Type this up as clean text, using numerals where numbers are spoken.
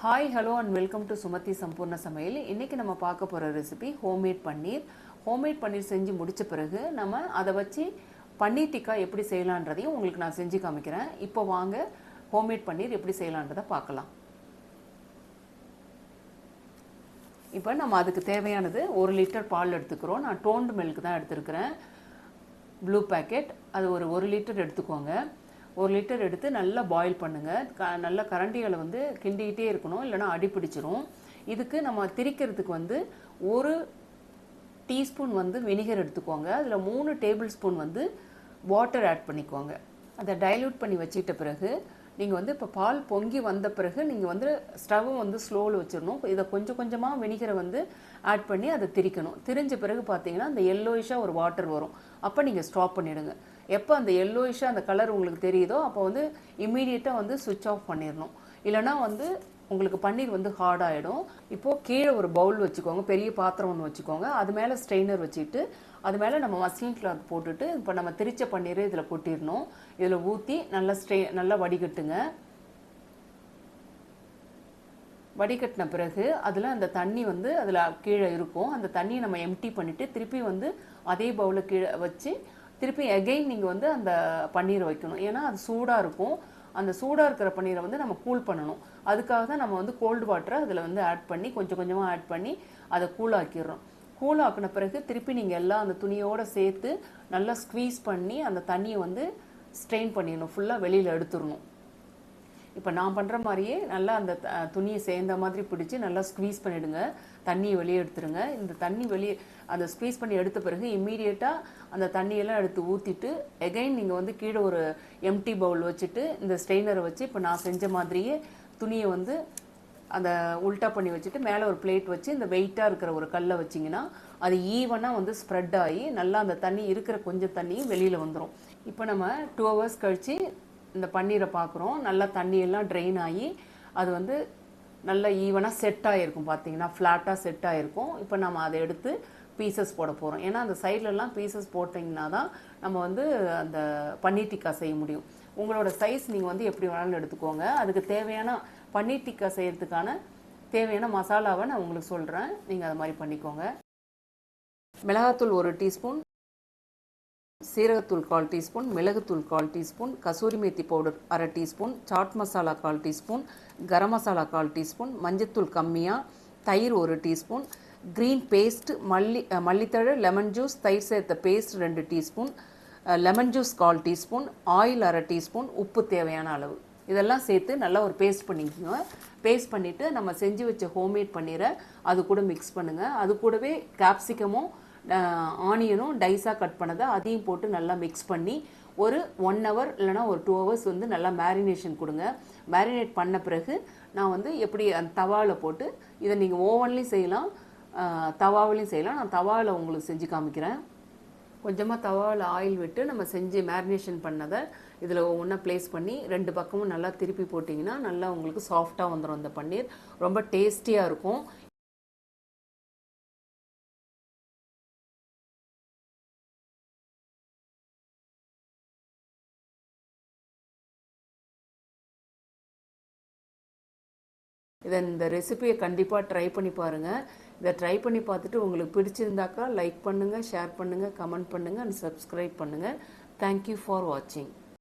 Hi hello and welcome to Sumathi Sampoorna Samayal. இன்றைக்கி நம்ம பார்க்க போகிற recipe homemade paneer. Homemade paneer செஞ்சு முடித்த பிறகு நம்ம அதை வச்சு பன்னீர் டிக்கா எப்படி செய்யலான்றதையும் உங்களுக்கு நான் செஞ்சு காமிக்கிறேன். இப்போ வாங்க ஹோம்மேட் பன்னீர் எப்படி செய்யலான்றதை பார்க்கலாம். இப்போ நம்ம அதுக்கு தேவையானது 1 லிட்டர் பால் எடுத்துக்கிறோம். நான் டோன்டு மில்க் தான் எடுத்துருக்கிறேன், ப்ளூ பேக்கெட். அது ஒரு 1 லிட்டர் எடுத்துக்கோங்க. 1 லிட்டர் எடுத்து நல்லா பாயில் பண்ணுங்கள். நல்லா கரண்டிகளை கிண்டிக்கிட்டே இருக்கணும், இல்லைனா அடிப்பிடிச்சிரும். இதுக்கு நம்ம திரிக்கிறதுக்கு 1 டீஸ்பூன் வினிகர் எடுத்துக்கோங்க. அதில் 3 டேபிள் ஸ்பூன் வாட்டர் ஆட் பண்ணிக்கோங்க. அதை டைல்யூட் பண்ணி வச்சுக்கிட்ட பிறகு நீங்கள் இப்போ பால் பொங்கி வந்த பிறகு நீங்கள் ஸ்டவ்வை ஸ்லோவில் வச்சிடணும். இதை கொஞ்சம் கொஞ்சமாக வினிகரை ஆட் பண்ணி அதை திரிக்கணும். திரிஞ்ச பிறகு பார்த்தீங்கன்னா அந்த எல்லோயிஷாக ஒரு வாட்டர் வரும். அப்போ நீங்கள் ஸ்டாப் பண்ணிவிடுங்க. எப்போ அந்த எல்லோயிஷாக அந்த கலர் உங்களுக்கு தெரியுதோ அப்போ இம்மீடியட்டாக சுவிட்ச் ஆஃப் பண்ணிடணும். இல்லைனா உங்களுக்கு பன்னீர் ஹார்ட் ஆகிடும். இப்போது கீழே ஒரு பவுல் வச்சுக்கோங்க, பெரிய பாத்திரம் ஒன்று வச்சுக்கோங்க. அது மேலே ஸ்ட்ரெயினர் வச்சுட்டு அது மேலே நம்ம மஸ்லின் கிளாத் போட்டுட்டு இப்போ நம்ம திரிச்ச பன்னீர் இதில் கொட்டிடணும். இதில் ஊற்றி நல்லா வடிகட்டுங்க. வடிகட்டின பிறகு அதில் அந்த தண்ணி அதில் கீழே இருக்கும். அந்த தண்ணியை நம்ம எம்டி பண்ணிவிட்டு திருப்பி அதே பவுலில் கீழே வச்சு திருப்பி அகெயின் நீங்கள் அந்த பன்னீரை வைக்கணும். ஏன்னா அது சூடாக இருக்கும். அந்த சூடாக இருக்கிற பன்னீரை நம்ம கூல் பண்ணணும். அதுக்காக தான் நம்ம கோல்டு வாட்டரை அதில் ஆட் பண்ணி கொஞ்சம் கொஞ்சமாக ஆட் பண்ணி அதை கூலாக்கிடுறோம். கூலாக்கின பிறகு திருப்பி நீங்கள் எல்லாம் அந்த துணியோடு சேர்த்து நல்லா ஸ்க்வீஸ் பண்ணி அந்த தண்ணியை ஸ்ட்ரெயின் பண்ணிடணும், ஃபுல்லாக வெளியில் எடுத்துடணும். இப்போ நான் பண்ணுற மாதிரியே நல்லா அந்த துணியை சேர்ந்த மாதிரி பிடிச்சி நல்லா ஸ்க்வீஸ் பண்ணிவிடுங்க. தண்ணியை வெளியே எடுத்துருங்க. இந்த தண்ணி வெளியே அந்த ஸ்க்வீஸ் பண்ணி எடுத்த பிறகு இம்மீடியட்டாக அந்த தண்ணியெல்லாம் எடுத்து ஊற்றிட்டு எகைன் நீங்கள் கீழே ஒரு எம்டி பவுல் வச்சுட்டு இந்த ஸ்ட்ரெயினரை வச்சு இப்போ நான் செஞ்ச மாதிரியே துணியை அந்த உல்ட்டா பண்ணி வச்சுட்டு மேலே ஒரு பிளேட் வச்சு இந்த வெயிட்டாக இருக்கிற ஒரு கல்லை வச்சிங்கன்னா அது ஈவனாக ஸ்ப்ரெட் ஆகி நல்லா அந்த தண்ணி இருக்கிற கொஞ்சம் தண்ணியும் வெளியில் வந்துடும். இப்போ நம்ம 2 ஹவர்ஸ் கழித்து இந்த பன்னீரை பார்க்குறோம். நல்லா தண்ணியெல்லாம் ட்ரெயின் ஆகி அது நல்லா ஈவனாக செட் ஆகிருக்கும். பார்த்தீங்கன்னா ஃப்ளாட்டாக செட் ஆகிருக்கும். இப்போ நம்ம அதை எடுத்து பீசஸ் போட போகிறோம். ஏன்னா அந்த சைட்லலாம் பீசஸ் போட்டிங்கன்னா தான் நம்ம அந்த பன்னீர் டிக்கா செய்ய முடியும். உங்களோட சைஸ் நீங்கள் எப்படி வேணாலும் எடுத்துக்கோங்க. அதுக்கு தேவையான பன்னீர் டிக்கா செய்கிறதுக்கான தேவையான மசாலாவை நான் உங்களுக்கு சொல்கிறேன். நீங்கள் அது மாதிரி பண்ணிக்கோங்க. மிளகாத்தூள் 1 டீஸ்பூன், சீரகத்தூள் 1/4 டீஸ்பூன், மிளகுத்தூள் 1/4 teaspoon, kasuri methi powder 1/2 teaspoon, chaat masala 1/4 teaspoon, garam masala 1/4 teaspoon, மஞ்சத்தூள் கம்மியாக, தயிர் 1 டீஸ்பூன், க்ரீன் பேஸ்ட், மல்லித்தழை, லெமன் ஜூஸ், தயிர் சேர்த்த paste 2 teaspoon, lemon juice 1/4 teaspoon, oil 1/2 teaspoon, உப்பு தேவையான அளவு. இதெல்லாம் சேர்த்து நல்லா ஒரு பேஸ்ட் பண்ணிக்கோங்க. பேஸ்ட் பண்ணிவிட்டு நம்ம செஞ்சு வச்ச ஹோம்மேட் பன்னீரை அது கூட மிக்ஸ் பண்ணுங்கள். அது கூடவே கேப்சிகமும் ஆனியனும் டைஸாக கட் பண்ணதை அதையும் போட்டு நல்லா மிக்ஸ் பண்ணி ஒரு 1 ஹவர் இல்லைனா ஒரு 2 ஹவர்ஸ் நல்லா மேரினேஷன் கொடுங்க. மேரினேட் பண்ண பிறகு நான் எப்படி அந்த தவாவில் போட்டு இதை நீங்கள் ஓவன்லேயும் செய்யலாம், தவாவிலையும் செய்யலாம். நான் தவாவில் உங்களுக்கு செஞ்சு காமிக்கிறேன். கொஞ்சமாக தவாவில் ஆயில் விட்டு நம்ம செஞ்சு மேரினேஷன் பண்ணதை இதில் ஒவ்வொன்றா ப்ளேஸ் பண்ணி 2 பக்கமும் நல்லா திருப்பி போட்டிங்கன்னா நல்லா உங்களுக்கு சாஃப்டாக வந்துடும். அந்த பன்னீர் ரொம்ப டேஸ்டியாக இருக்கும். இந்த ரெசிபியை கண்டிப்பாக ட்ரை பண்ணி பாருங்கள். இதை ட்ரை பண்ணி பார்த்துட்டு உங்களுக்கு பிடிச்சிருந்தாக்கா லைக் பண்ணுங்கள், ஷேர் பண்ணுங்கள், கமெண்ட் பண்ணுங்கள் அண்ட் சப்ஸ்கிரைப் பண்ணுங்கள். தேங்க்யூ ஃபார் வாட்சிங்.